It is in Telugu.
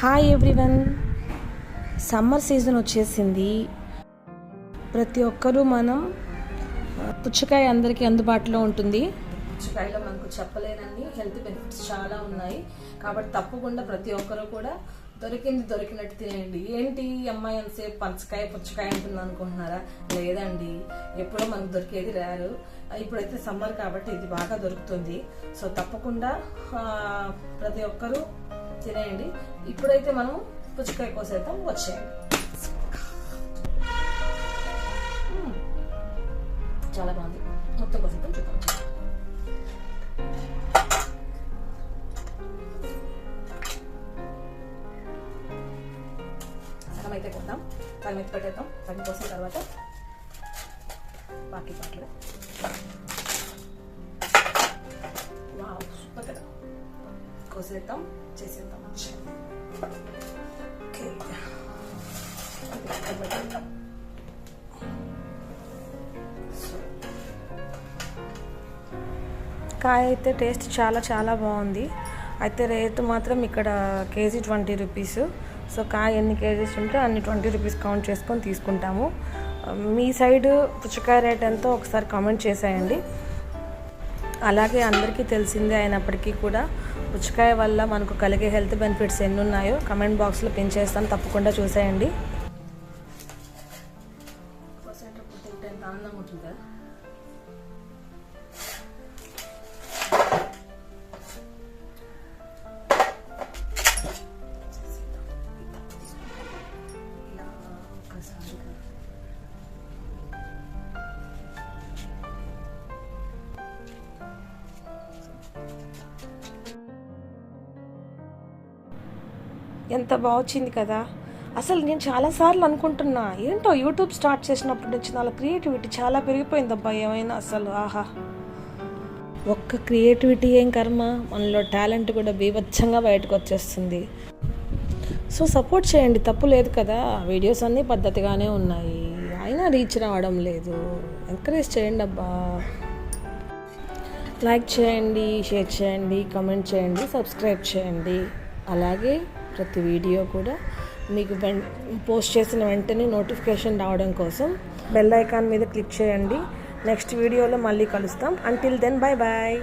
హాయ్ ఎవ్రీవన్, సమ్మర్ సీజన్ వచ్చేసింది. ప్రతి ఒక్కరూ మనం పుచ్చకాయ అందరికీ అందుబాటులో ఉంటుంది. పుచ్చకాయలో మనకు చెప్పలేనన్ని హెల్త్ బెనిఫిట్స్ చాలా ఉన్నాయి. కాబట్టి తప్పకుండా ప్రతి ఒక్కరూ కూడా దొరికినట్టు తినేయండి. ఏంటి అమ్మాయి అంతసేపు పుచ్చకాయ అంటుంది అనుకుంటున్నారా? లేదండి, ఎప్పుడో మనకు దొరికేది రారు. ఇప్పుడైతే సమ్మర్ కాబట్టి ఇది బాగా దొరుకుతుంది. సో తప్పకుండా ప్రతి ఒక్కరూ తినేయండి. ఇప్పుడైతే మనం పుచ్చకాయ కోసేద్దాం, వచ్చేయండి. చాలా బాగుంది, మొత్తం కోసేద్దాం, చూద్దాం. సగం అయితే కొద్దాం, సగం అయితే పెట్టేద్దాం. సగం కోసిన తర్వాత బాకీ పాటలు సూపర్ కదా, కోసేద్దాం, చేసేద్దాం. కాయ అయితే టేస్ట్ చాలా బాగుంది. అయితే రేటు మాత్రం ఇక్కడ కేజీ 20 రూపీస్. సో కాయ ఎన్ని కేజీస్ ఉంటే అన్ని 20 రూపీస్ కౌంట్ చేసుకొని తీసుకుంటాము. మీ సైడ్ పుచ్చకాయ రేట్ ఎంతో ఒకసారి కామెంట్ చేసేయండి. అలాగే అందరికీ తెలిసిందే అయినప్పటికీ కూడా పుచ్చకాయ వల్ల మనకు కలిగే హెల్త్ బెనిఫిట్స్ ఎన్ని ఉన్నాయో కమెంట్ బాక్స్లో పిన్ చేస్తాను, తప్పకుండా చూసేయండి. ఎంత బాగొచ్చింది కదా. అసలు నేను చాలాసార్లు అనుకుంటున్నా, ఏంటో యూట్యూబ్ స్టార్ట్ చేసినప్పటి నుంచి నా క్రియేటివిటీ చాలా పెరిగిపోయిందబ్బా. ఏమైనా అసలు ఆహా, ఒక్క క్రియేటివిటీ ఏం కర్మ, మనలో టాలెంట్ కూడా బీభత్సంగా బయటకు వచ్చేస్తుంది. సో సపోర్ట్ చేయండి, తప్పు లేదు కదా. వీడియోస్ అన్నీ పద్ధతిగానే ఉన్నాయి, అయినా రీచ్ రావడం లేదు. ఎంకరేజ్ చేయండి అబ్బా. లైక్ చేయండి, షేర్ చేయండి, కామెంట్ చేయండి, సబ్స్క్రైబ్ చేయండి. అలాగే ప్రతి వీడియో కూడా మీకు పోస్ట్ చేసిన వెంటనే నోటిఫికేషన్ రావడం కోసం బెల్ ఐకాన్ మీద క్లిక్ చేయండి. నెక్స్ట్ వీడియోలో మళ్ళీ కలుస్తాం. Until then, bye bye.